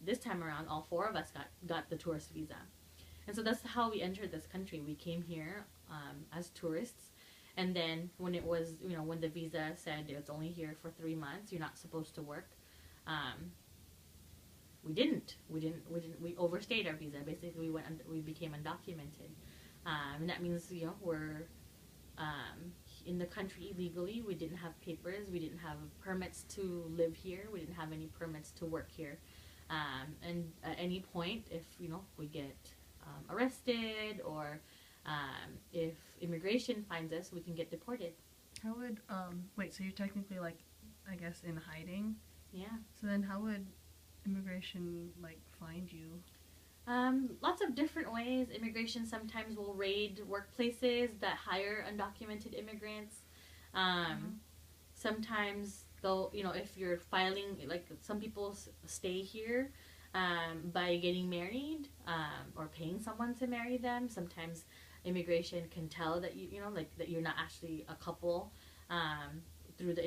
this time around, all four of us got the tourist visa. And so that's how we entered this country. We came here as tourists. And then when it was, when the visa said it's only here for 3 months, you're not supposed to work. We didn't. We overstayed our visa. Basically, we became undocumented. And that means, we're in the country illegally. We didn't have papers. We didn't have permits to live here. We didn't have any permits to work here. And at any point, if, we get arrested or if immigration finds us, we can get deported. How would, wait, so you're technically, like, I guess, in hiding? Yeah. So then how would immigration, like, find you? Lots of different ways. Immigration sometimes will raid workplaces that hire undocumented immigrants. Sometimes they'll, if you're filing, like some people stay here by getting married or paying someone to marry them. Sometimes immigration can tell that that you're not actually a couple through the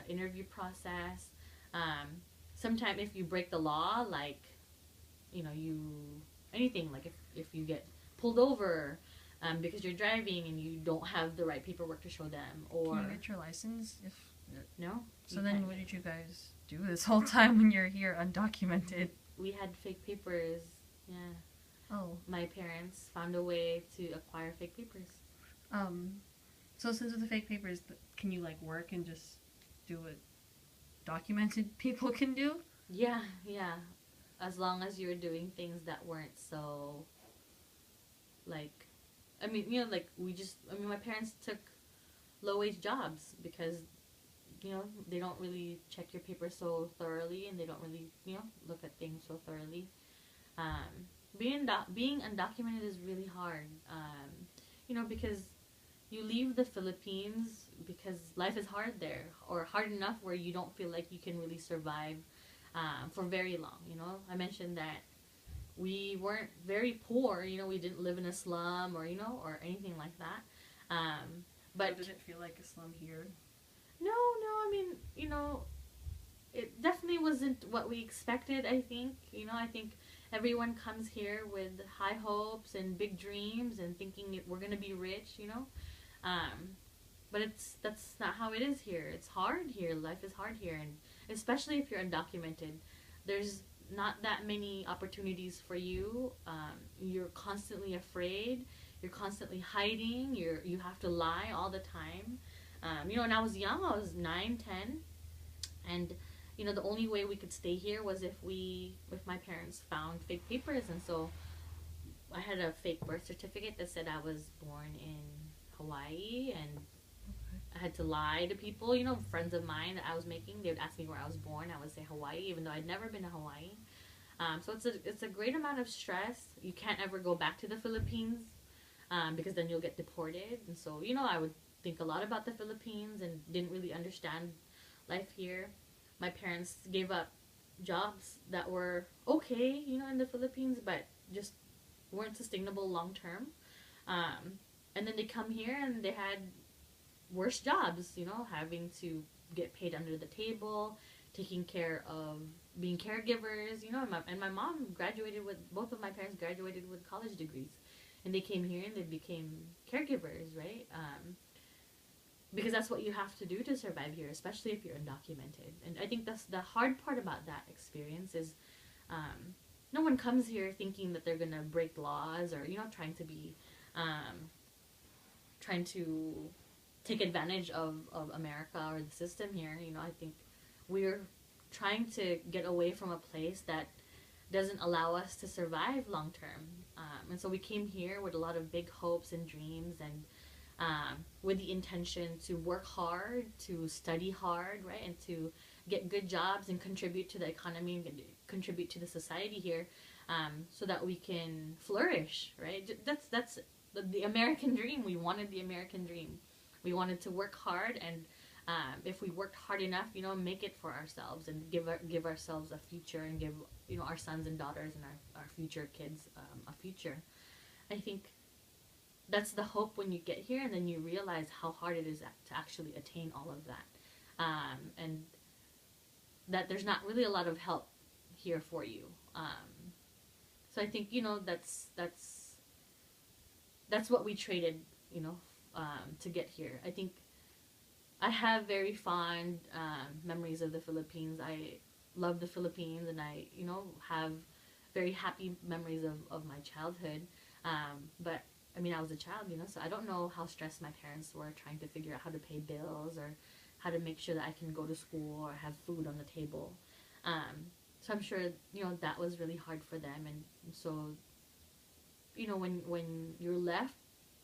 interview process. Sometimes if you break the law, like anything, like if you get pulled over because you're driving and you don't have the right paperwork to show them, or can you get your license if no? So then what did you guys do this whole time when you're here undocumented? We had fake papers. Yeah. Oh. My parents found a way to acquire fake papers. So since with the fake papers, can you like work and just do what documented people can do? Yeah. As long as you were doing things that weren't so, like, my parents took low-wage jobs because, they don't really check your papers so thoroughly, and they don't really, look at things so thoroughly. Being undocumented is really hard, because you leave the Philippines because life is hard there, or hard enough where you don't feel like you can really survive for very long. I mentioned that we weren't very poor. We didn't live in a slum or anything like that. But did it feel like a slum here? No. I mean, it definitely wasn't what we expected. I think I think everyone comes here with high hopes and big dreams and thinking we're gonna be rich. But that's not how it is here. It's hard here. Life is hard here, and especially if you're undocumented, there's not that many opportunities for you. You're constantly afraid. You're constantly hiding. You have to lie all the time. When I was young, I was 9, 10, and the only way we could stay here was if my parents found fake papers, and so I had a fake birth certificate that said I was born in Hawaii, and I had to lie to people, friends of mine that I was making. They would ask me where I was born. I would say Hawaii, even though I'd never been to Hawaii. So it's a great amount of stress. You can't ever go back to the Philippines because then you'll get deported. And so, I would think a lot about the Philippines and didn't really understand life here. My parents gave up jobs that were okay, in the Philippines, but just weren't sustainable long term. And then they come here and they had worse jobs, having to get paid under the table, taking care of being caregivers, and my mom both of my parents graduated with college degrees, and they came here and they became caregivers, right? Because that's what you have to do to survive here, especially if you're undocumented. And I think that's the hard part about that experience is no one comes here thinking that they're gonna break laws or trying to take advantage of America or the system here. I think we're trying to get away from a place that doesn't allow us to survive long term. And so we came here with a lot of big hopes and dreams, and with the intention to work hard, to study hard, right, and to get good jobs and contribute to the economy and contribute to the society here, so that we can flourish, right? That's the American dream. We wanted the American dream. We wanted to work hard, and if we worked hard enough, make it for ourselves and give ourselves a future, and give our sons and daughters and our future kids a future. I think that's the hope when you get here, and then you realize how hard it is to actually attain all of that, and that there's not really a lot of help here for you. So I think, that's what we traded, to get here. I think I have very fond memories of the Philippines. I love the Philippines, and I, have very happy memories of my childhood. But I mean, I was a child, so I don't know how stressed my parents were trying to figure out how to pay bills or how to make sure that I can go to school or have food on the table. So I'm sure, that was really hard for them. And so, when you're left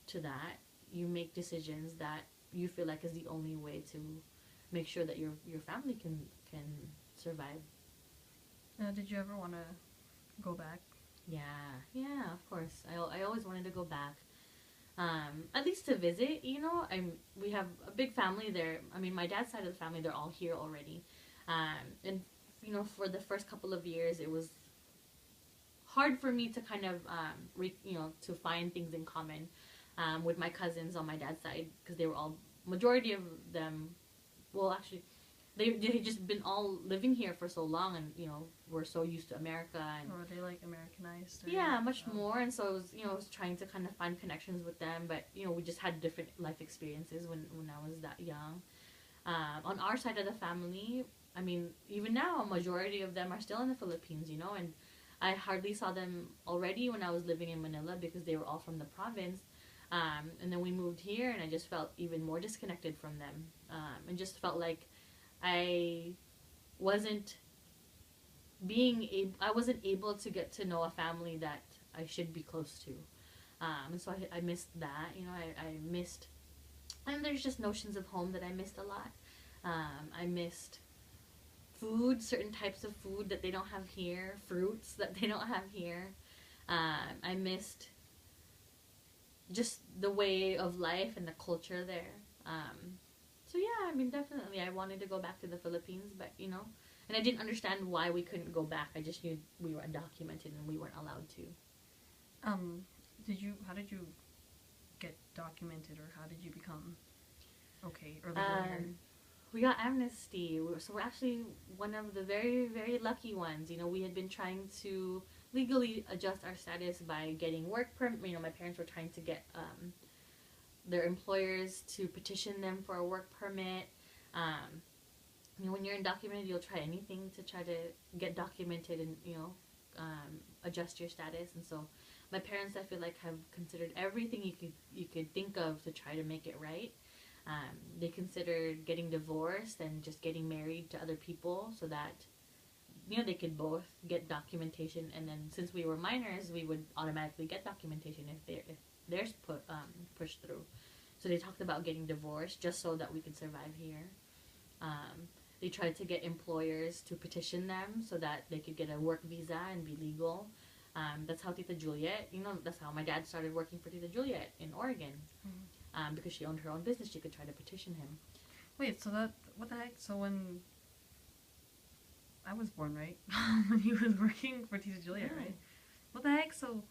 to that, you make decisions that you feel like is the only way to make sure that your family can survive. Did you ever want to go back? Yeah, of course. I always wanted to go back, at least to visit. We have a big family there. I mean, my dad's side of the family, they're all here already, and for the first couple of years, it was hard for me to kind of to find things in common with my cousins on my dad's side, because they were all, majority of them, well, actually, they had just been all living here for so long, and we're so used to America, and Or were they like Americanized? Or, yeah, much more. And so I was trying to kind of find connections with them, but we just had different life experiences when I was that young. On our side of the family, I mean, even now, a majority of them are still in the Philippines, and I hardly saw them already when I was living in Manila, because they were all from the province. And then we moved here, and I just felt even more disconnected from them, and just felt like I wasn't I wasn't able to get to know a family that I should be close to. And so I missed that. I missed, and there's just notions of home that I missed a lot. I missed food, certain types of food that they don't have here, fruits that they don't have here. I missed just the way of life and the culture there. So yeah, I mean, definitely I wanted to go back to the Philippines, but and I didn't understand why we couldn't go back. I just knew we were undocumented and we weren't allowed to. How did you get documented, or how did you become okay or legal here? We got amnesty, so we're actually one of the very, very lucky ones. We had been trying to legally adjust our status by getting work permit. My parents were trying to get their employers to petition them for a work permit. When you're undocumented, you'll try anything to try to get documented and adjust your status. And so my parents, I feel like, have considered everything you could think of to try to make it right. They considered getting divorced and just getting married to other people so that they could both get documentation, and then since we were minors, we would automatically get documentation if theirs pushed through. So they talked about getting divorced just so that we could survive here. They tried to get employers to petition them so that they could get a work visa and be legal. That's how Tita Juliet, that's how my dad started working for Tita Juliet in Oregon. Because she owned her own business, she could try to petition him. Wait, so what the heck? So when I was born, right? When he was working for Tita Juliet, Yeah. right? What the heck? So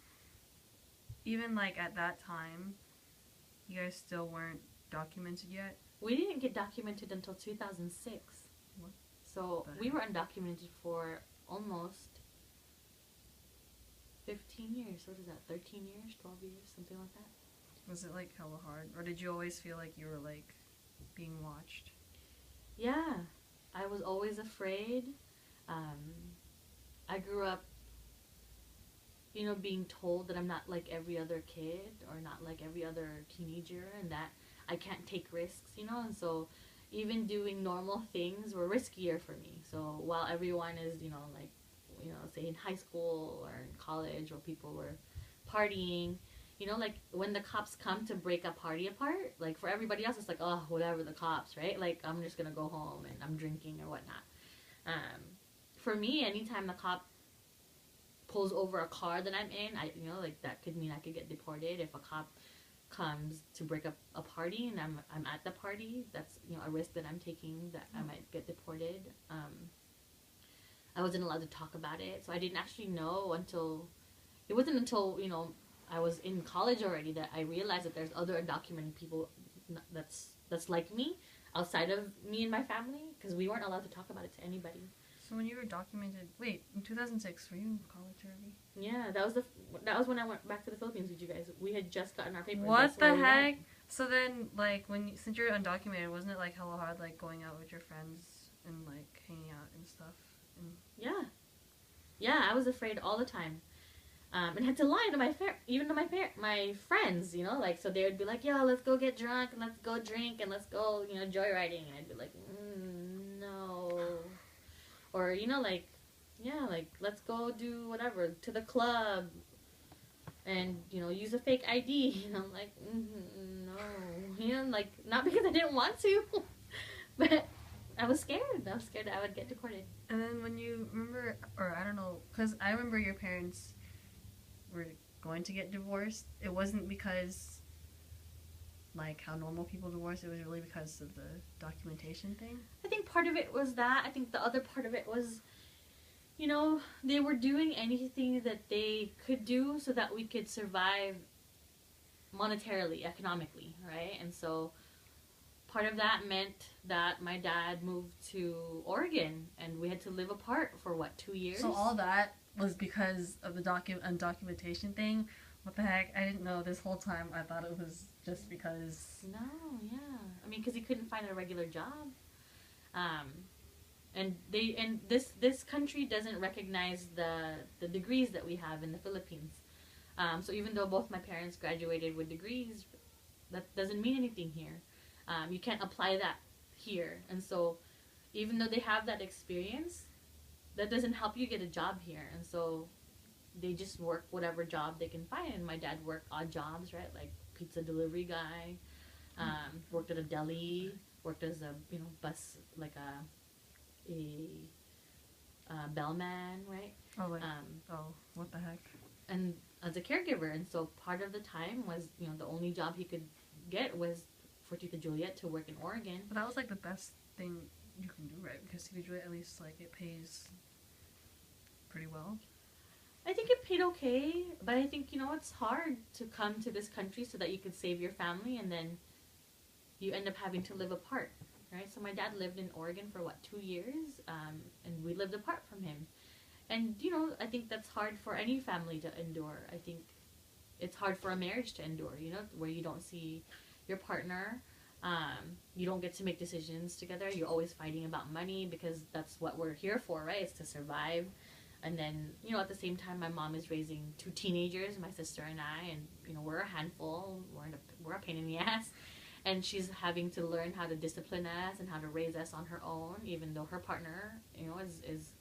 even like at that time, you guys still weren't documented yet? We didn't get documented until 2006. What? So we were undocumented for almost 15 years. What is that? 13 years? 12 years? Something like that. Was it like hella hard? Or did you always feel like you were like being watched? Yeah. I was always afraid. I grew up, being told that I'm not like every other kid or not like every other teenager, and that I can't take risks, and so even doing normal things were riskier for me. So while everyone is, say in high school or in college where people were partying, like when the cops come to break a party apart, like for everybody else, it's like, oh, whatever, the cops, right? Like I'm just gonna go home and I'm drinking or whatnot. For me, anytime the cop pulls over a car that I'm in, like that could mean I could get deported. If a cop comes to break up a party and I'm at the party, that's a risk that I'm taking, that I might get deported. I wasn't allowed to talk about it, so I didn't actually know until it wasn't until I was in college already that I realized that there's other undocumented people that's like me outside of me and my family, because we weren't allowed to talk about it to anybody. So when you were documented, wait, in 2006, were you in college already? Yeah, that was when I went back to the Philippines with you guys. We had just gotten our papers. What That's the where we heck? went. So then, like, since you're undocumented, wasn't it like hella hard, like going out with your friends and like hanging out and stuff? And Yeah, yeah. I was afraid all the time, and had to lie to even to my friends. You know, like so they would be like, "Yo, let's go get drunk and let's go drink and let's go, joyriding," and I'd be like, "No," or like, yeah, like let's go do whatever to the club and use a fake ID. And I'm like, no, like not because I didn't want to, but I was scared. I was scared that I would get deported. and then when you remember, or I don't know, because I remember your parents were going to get divorced. It wasn't because like how normal people divorce. It was really because of the documentation thing. I think part of it was that. I think the other part of it was, they were doing anything that they could do so that we could survive monetarily, economically, right? And so part of that meant that my dad moved to Oregon and we had to live apart for 2 years? So all that was because of the undocumentation thing. What the heck? I didn't know this whole time. I thought it was just because. No, yeah. I mean, because he couldn't find a regular job. And this country doesn't recognize the degrees that we have in the Philippines. So even though both my parents graduated with degrees, that doesn't mean anything here. You can't apply that here. And so even though they have that experience, that doesn't help you get a job here. And so they just work whatever job they can find. And my dad worked odd jobs, right? Like pizza delivery guy, worked at a deli, worked as a bus, like a bellman, right? Oh, like, what the heck? And as a caregiver. And so part of the time was, the only job he could get was for Tita Juliet to work in Oregon. But that was like the best thing you can do, right? Because Tita Juliet, at least, like, it pays pretty well. I think it paid okay, but I think, it's hard to come to this country so that you could save your family and then you end up having to live apart, right? So my dad lived in Oregon for 2 years, and we lived apart from him. And, I think that's hard for any family to endure. I think it's hard for a marriage to endure, where you don't see your partner. You don't get to make decisions together. You're always fighting about money because that's what we're here for, right? It's to survive. And then, at the same time, my mom is raising 2 teenagers, my sister and I, and, we're a handful. We're a pain in the ass. And she's having to learn how to discipline us and how to raise us on her own, even though her partner, is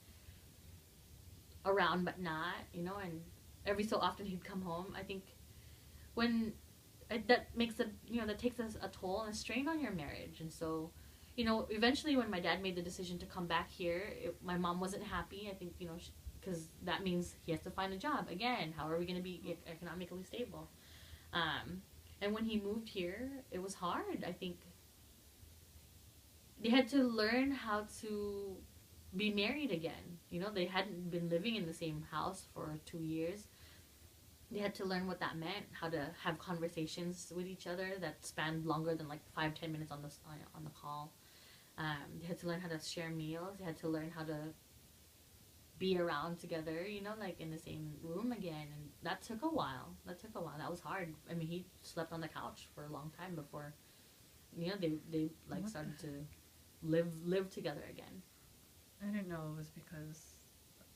around but not, and every so often he'd come home. I think when that makes that takes us a toll and a strain on your marriage. And so, eventually when my dad made the decision to come back here, my mom wasn't happy. I think, because that means he has to find a job again. How are we going to be economically stable? And when he moved here, it was hard. I think they had to learn how to be married again. They hadn't been living in the same house for 2 years. They had to learn what that meant, how to have conversations with each other that spanned longer than like 5-10 minutes on the call. They had to learn how to share meals. They had to learn how to be around together, like in the same room again. And that took a while. That was hard. I mean, he slept on the couch for a long time before, they like started to live together again. I didn't know it was because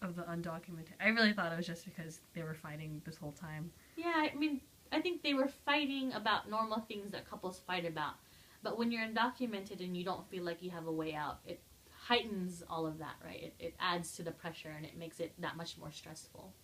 of the undocumented. I really thought it was just because they were fighting this whole time. Yeah, I mean, I think they were fighting about normal things that couples fight about. But when you're undocumented and you don't feel like you have a way out, it heightens all of that, right? It adds to the pressure and it makes it that much more stressful.